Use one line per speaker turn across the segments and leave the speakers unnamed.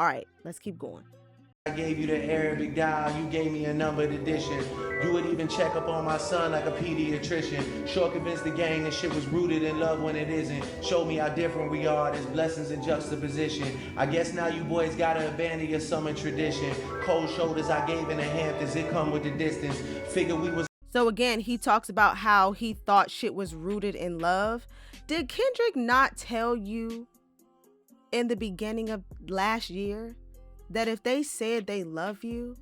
All right, let's keep going.
I gave you the Arabic dial, you gave me a numbered edition. You would even check up on my son like a pediatrician. Sure convinced the gang that shit was rooted in love when it isn't. Showed me how different we are, there's blessings in juxtaposition. I guess now you boys gotta abandon your summer tradition. Cold shoulders I gave in the Hamptons, it come with the distance. Figure we was.
So again, he talks about how he thought shit was rooted in love. Did Kendrick not tell you in the beginning of last year that if they said they love you,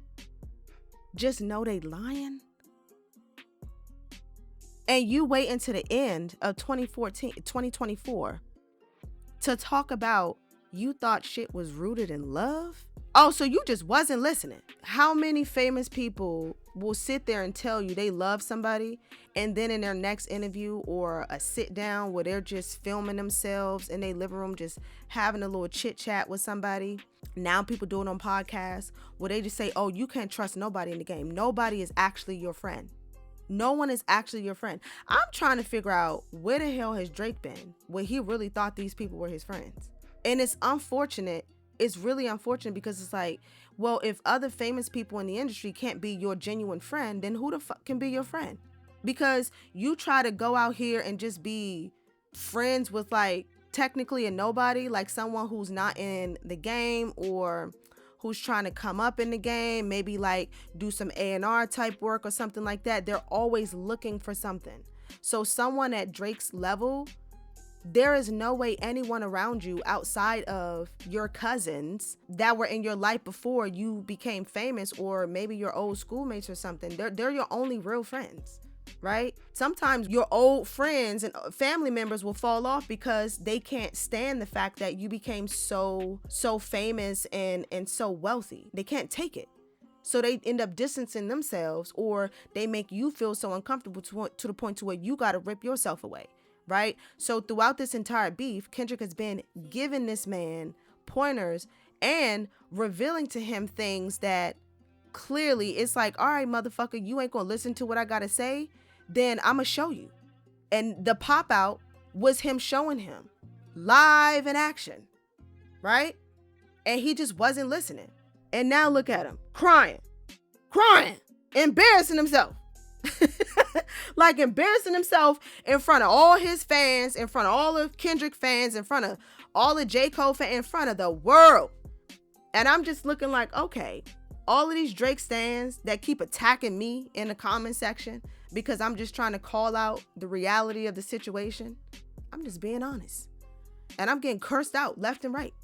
just know they lying? And you wait until the end of 2024 to talk about you thought shit was rooted in love? Oh, so you just wasn't listening. How many famous people will sit there and tell you they love somebody, and then in their next interview or a sit down where they're just filming themselves in their living room, just having a little chit chat with somebody? Now people do it on podcasts where they just say, oh, you can't trust nobody in the game. Nobody is actually your friend. No one is actually your friend. I'm trying to figure out where the hell has Drake been when he really thought these people were his friends. And it's unfortunate. It's really unfortunate because it's like, well, if other famous people in the industry can't be your genuine friend, then who the fuck can be your friend? Because you try to go out here and just be friends with like technically a nobody, like someone who's not in the game or who's trying to come up in the game, maybe like do some A&R type work or something like that. They're always looking for something. So someone at Drake's level, there is no way anyone around you outside of your cousins that were in your life before you became famous, or maybe your old schoolmates or something, they're your only real friends, right? Sometimes your old friends and family members will fall off because they can't stand the fact that you became so famous and so wealthy. They can't take it. So they end up distancing themselves, or they make you feel so uncomfortable to the point to where you got to rip yourself away. Right? So throughout this entire beef, Kendrick has been giving this man pointers and revealing to him things that clearly it's like, all right, motherfucker, you ain't gonna listen to what I gotta say, then I'ma show you. And the pop out was him showing him live in action, right? And he just wasn't listening. And now look at him, crying, embarrassing himself. Like embarrassing himself in front of all his fans, in front of all of Kendrick fans, in front of all the J. Cole fans, in front of the world. And I'm just looking like, okay, all of these Drake stans that keep attacking me in the comment section because I'm just trying to call out the reality of the situation. I'm just being honest. And I'm getting cursed out left and right.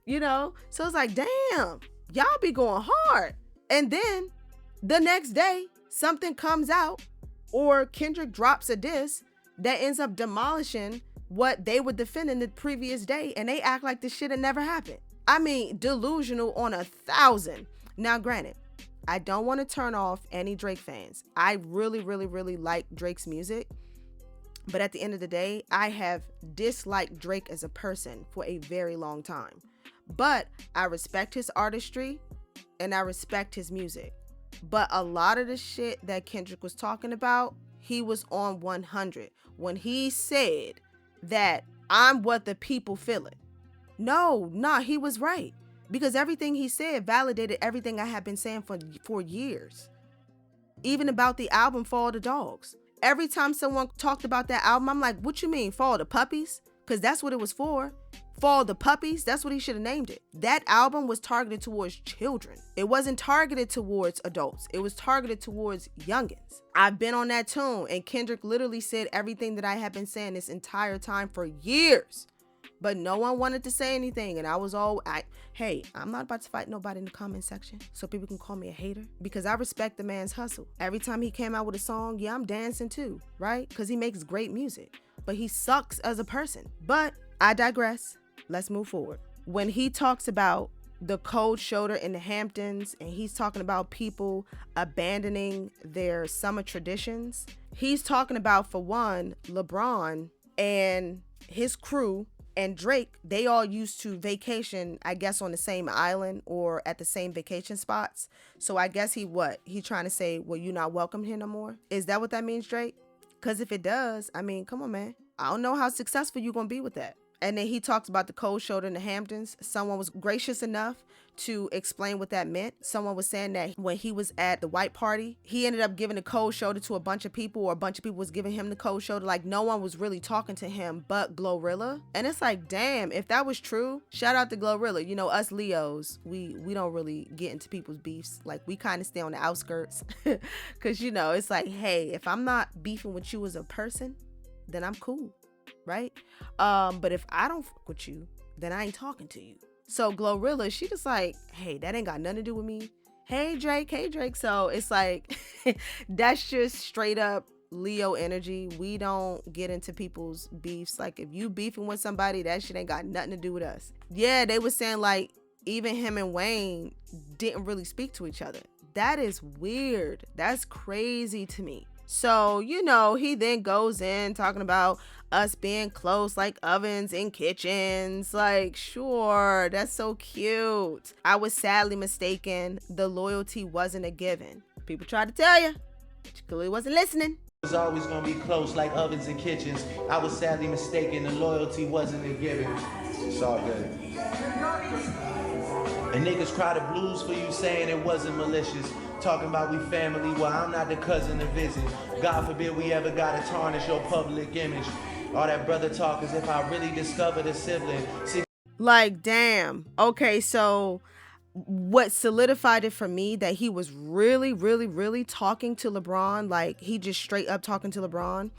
You know? So it's like, damn, y'all be going hard. And then the next day, something comes out, or Kendrick drops a diss that ends up demolishing what they were defending the previous day, and they act like this shit had never happened. I mean, delusional on 1,000. Now, granted, I don't want to turn off any Drake fans. I really, really, really like Drake's music. But at the end of the day, I have disliked Drake as a person for a very long time. But I respect his artistry and I respect his music. But a lot of the shit that Kendrick was talking about, he was on 100 when he said that I'm what the people feeling. No, he was right, because everything he said validated everything I have been saying for years. Even about the album Fall the Dogs. Every time someone talked about that album, I'm like, what you mean, Fall the Puppies? Because that's what it was for. Fall the Puppies, that's what he should have named it. That album was targeted towards children. It wasn't targeted towards adults. It was targeted towards youngins. I've been on that tune, and Kendrick literally said everything that I have been saying this entire time for years. But no one wanted to say anything, and I was hey, I'm not about to fight nobody in the comment section so people can call me a hater, because I respect the man's hustle. Every time he came out with a song, yeah, I'm dancing too, right? Because he makes great music, but he sucks as a person. But I digress. Let's move forward. When he talks about the cold shoulder in the Hamptons, and he's talking about people abandoning their summer traditions, he's talking about, for one, LeBron and his crew and Drake, they all used to vacation, I guess, on the same island or at the same vacation spots. So I guess he trying to say, well, you're not welcome here no more? Is that what that means, Drake? Because if it does, I mean, come on, man. I don't know how successful you're going to be with that. And then he talks about the cold shoulder in the Hamptons. Someone was gracious enough to explain what that meant. Someone was saying that when he was at the white party, he ended up giving the cold shoulder to a bunch of people, or a bunch of people was giving him the cold shoulder. Like, no one was really talking to him but Glorilla. And it's like, damn, if that was true, shout out to Glorilla. You know, us Leos, we don't really get into people's beefs. Like, we kind of stay on the outskirts. Because, you know, it's like, hey, if I'm not beefing with you as a person, then I'm cool, right? But if I don't fuck with you, then I ain't talking to you. So Glorilla, she just like, hey, that ain't got nothing to do with me. Hey Drake. So it's like, that's just straight up Leo energy. We don't get into people's beefs. Like, if you beefing with somebody, that shit ain't got nothing to do with us. Yeah, they were saying like, even him and Wayne didn't really speak to each other. That is weird. That's crazy to me. So, you know, he then goes in talking about us being close like ovens in kitchens. Like, sure, that's so cute. I was sadly mistaken. The loyalty wasn't a given. People tried to tell you, but you clearly wasn't listening.
Was always gonna be close like ovens and kitchens. I was sadly mistaken. The loyalty wasn't a given. It's all good. And niggas cry the blues for you saying it wasn't malicious. Talking about we family, well, I'm not the cousin to visit. God forbid we ever gotta tarnish your public image. All that brother talk as if I really discovered a sibling. See,
like, damn. Okay, so what solidified it for me that he was really talking to LeBron, like he just straight up talking to LeBron.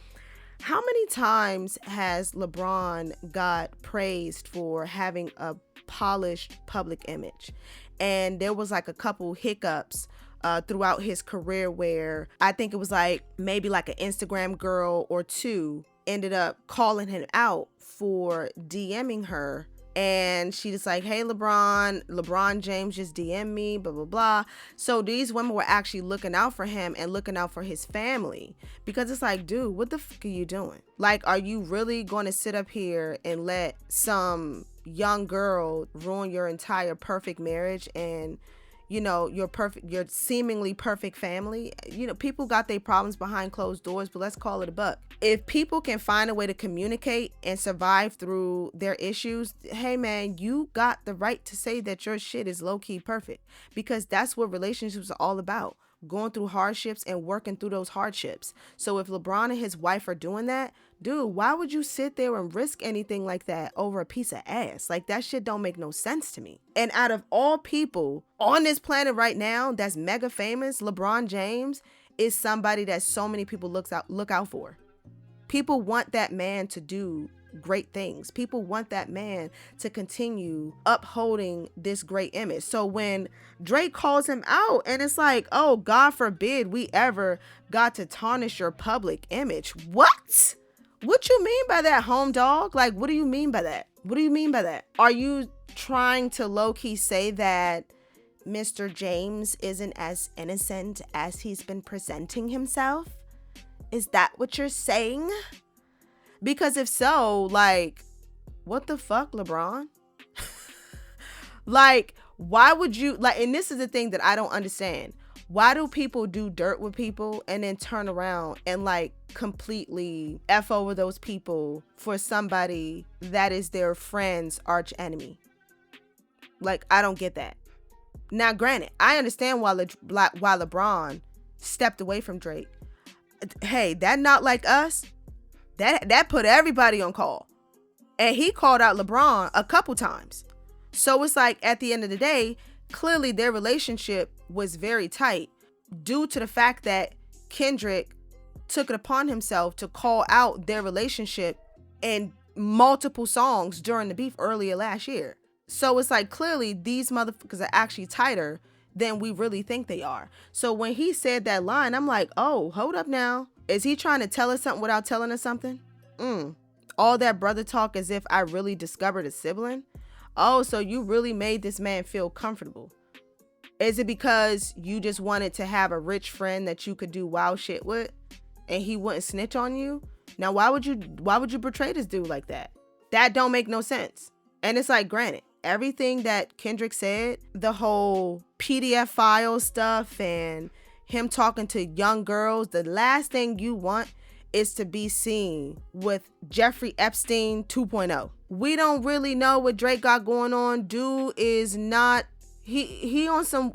How many times has LeBron got praised for having a polished public image? And there was like a couple hiccups throughout his career where I think it was like maybe like an Instagram girl or two ended up calling him out for DMing her. And she just like, hey, LeBron James just DM me, blah, blah, blah. So these women were actually looking out for him and looking out for his family, because it's like, dude, what the fuck are you doing? Like, are you really going to sit up here and let some young girl ruin your entire perfect marriage and, you know, your seemingly perfect family? You know, people got their problems behind closed doors, but let's call it a buck. If people can find a way to communicate and survive through their issues, hey man, you got the right to say that your shit is low-key perfect, because that's what relationships are all about. Going through hardships and working through those hardships. So if LeBron and his wife are doing that, dude, why would you sit there and risk anything like that over a piece of ass? Like, that shit don't make no sense to me. And out of all people on this planet right now that's mega famous, LeBron James is somebody that so many people look out for. People want that man to do great things. People want that man to continue upholding this great image. So when Drake calls him out and it's like, oh, God forbid we ever got to tarnish your public image. What you mean by that, home dog? Like, what do you mean by that? What do you mean by that? Are you trying to low-key say that Mr. James isn't as innocent as he's been presenting himself? Is that what you're saying? Because if so, like, what the fuck, LeBron? Like, why would you, like, and this is the thing that I don't understand. Why do people do dirt with people and then turn around and like completely F over those people for somebody that is their friend's arch enemy? Like, I don't get that. Now, granted, I understand why LeBron stepped away from Drake. Hey, that Not Like Us, that put everybody on call. And he called out LeBron a couple times. So it's like, at the end of the day, clearly their relationship was very tight due to the fact that Kendrick took it upon himself to call out their relationship in multiple songs during the beef earlier last year. So it's like, clearly these motherfuckers are actually tighter than we really think they are. So when he said that line, I'm like, oh, hold up now. Is he trying to tell us something without telling us something? All that brother talk as if I really discovered a sibling? Oh, so you really made this man feel comfortable. Is it because you just wanted to have a rich friend that you could do wild shit with and he wouldn't snitch on you? Now, why would you portray this dude like that? That don't make no sense. And it's like, granted, everything that Kendrick said, the whole PDF file stuff and him talking to young girls, the last thing you want is to be seen with Jeffrey Epstein 2.0. We don't really know what Drake got going on. Dude is not, he on some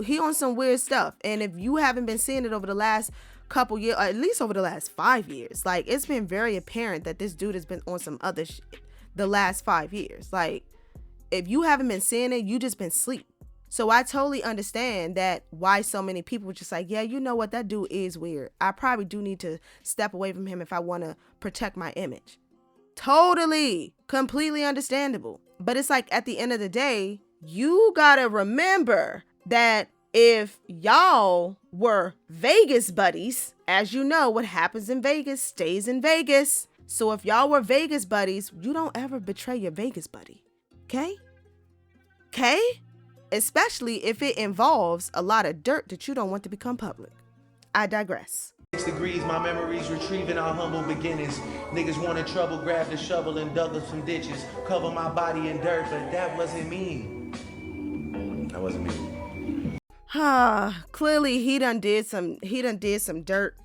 weird stuff. And if you haven't been seeing it over the last couple years, or at least over the last 5 years, like, it's been very apparent that this dude has been on some other shit the last 5 years. Like, if you haven't been seeing it, you just been asleep. So I totally understand that why so many people were just like, yeah, you know what, that dude is weird. I probably do need to step away from him if I want to protect my image. Totally, completely understandable. But it's like, at the end of the day, you gotta remember that if y'all were Vegas buddies, as you know, what happens in Vegas stays in Vegas. So if y'all were Vegas buddies, you don't ever betray your Vegas buddy. Okay? Okay? Especially if it involves a lot of dirt that you don't want to become public. I digress.
6 degrees, my memories retrieving our humble beginnings. Niggas wanted trouble, grabbed a shovel and dug up some ditches. Cover my body in dirt, but that wasn't me. That wasn't me.
Clearly he done did some dirt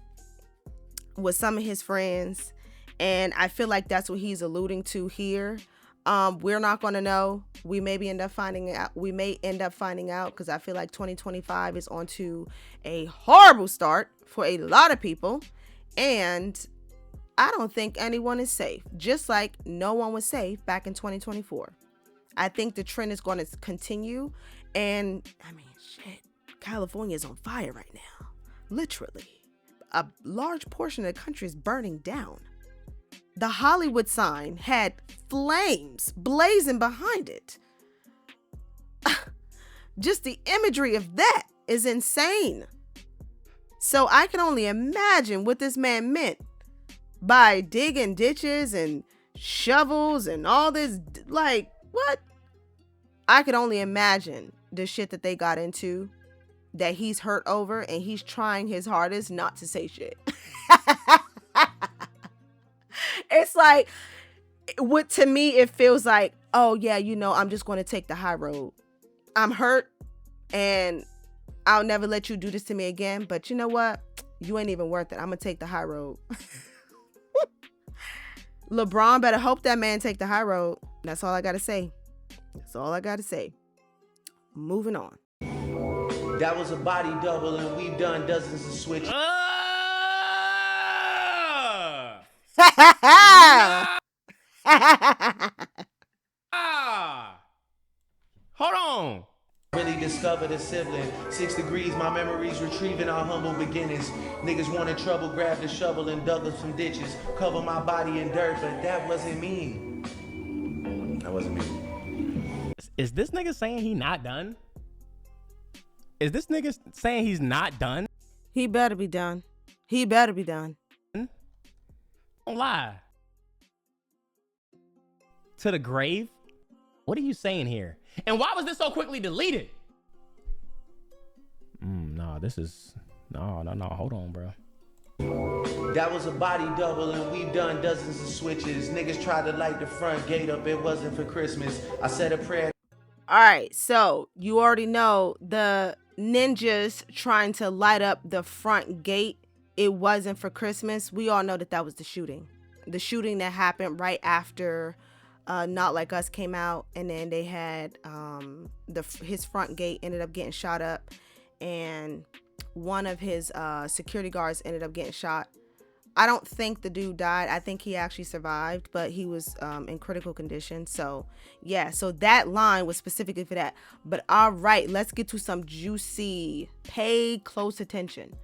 with some of his friends. And I feel like that's what he's alluding to here. We're not going to know. We may end up finding out because I feel like 2025 is on to a horrible start for a lot of people. And I don't think anyone is safe. Just like no one was safe back in 2024. I think the trend is going to continue. And I mean, shit, California is on fire right now. Literally. A large portion of the country is burning down. The Hollywood sign had flames blazing behind it. Just the imagery of that is insane. So I can only imagine what this man meant by digging ditches and shovels and all this. Like, what? I could only imagine the shit that they got into, that he's hurt over, and he's trying his hardest not to say shit. It's like, to me, it feels like, oh yeah, you know, I'm just going to take the high road. I'm hurt and I'll never let you do this to me again. But you know what? You ain't even worth it. I'm going to take the high road. LeBron better hope that man take the high road. That's all I got to say. That's all I got to say. Moving on.
That was a body double and we've done dozens of switches.
Hold on.
Really discovered a sibling. 6 degrees, my memories retrieving our humble beginnings. Niggas wanted trouble, grabbed a shovel and dug up some ditches. Cover my body in dirt, but that wasn't me. That wasn't me.
Is this nigga saying he not done? Is this nigga saying he's not done?
He better be done. He better be done.
Don't lie. To the grave? What are you saying here? And why was this so quickly deleted? No, hold on, bro.
That was a body double and we've done dozens of switches. Niggas tried to light the front gate up, it wasn't for Christmas. I said a prayer.
All right, so you already know the ninjas trying to light up the front gate. It wasn't for Christmas. We all know that was the shooting. The shooting that happened right after Not Like Us came out, and then they had his front gate ended up getting shot up, and one of his security guards ended up getting shot. I don't think the dude died. I think he actually survived, but he was in critical condition. So yeah, so that line was specifically for that. But all right, let's get to some juicy. Pay close attention.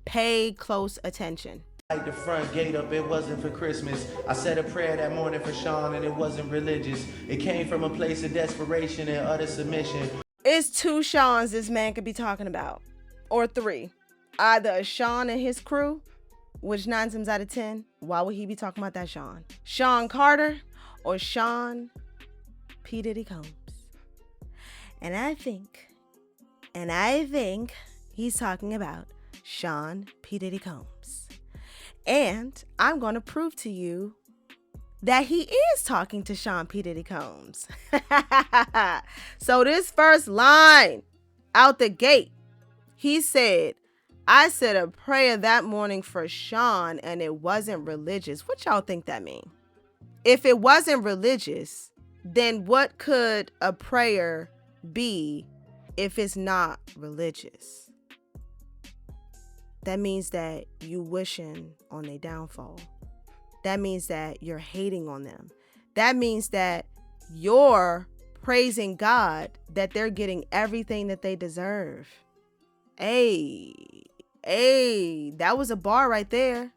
Pay close attention.
Light the front gate up, it wasn't for Christmas. I said a prayer that morning for Sean and it wasn't religious. It came from a place of desperation and utter submission.
It's 2 Seans this man could be talking about. Or 3. Either a Sean and his crew, which 9 times out of 10, why would he be talking about that Sean? Sean Carter or Sean P. Diddy Combs? And I think he's talking about Sean P. Diddy Combs. And I'm going to prove to you that he is talking to Sean P. Diddy Combs. So this first line out the gate, he said, I said a prayer that morning for Sean and it wasn't religious. What y'all think that mean? If it wasn't religious, then what could a prayer be if it's not religious? That means that you wishing on their downfall. That means that you're hating on them. That means that you're praising God that they're getting everything that they deserve. Hey, that was a bar right there.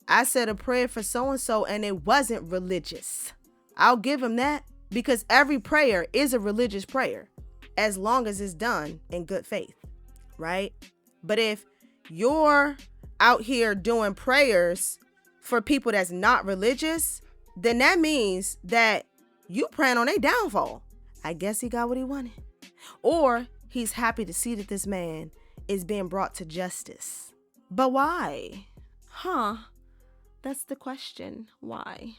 I said a prayer for so-and-so and it wasn't religious. I'll give him that, because every prayer is a religious prayer as long as it's done in good faith, right? But if you're out here doing prayers for people that's not religious, then that means that you praying on their downfall. I guess he got what he wanted. Or he's happy to see that this man is being brought to justice. But why? That's the question. Why?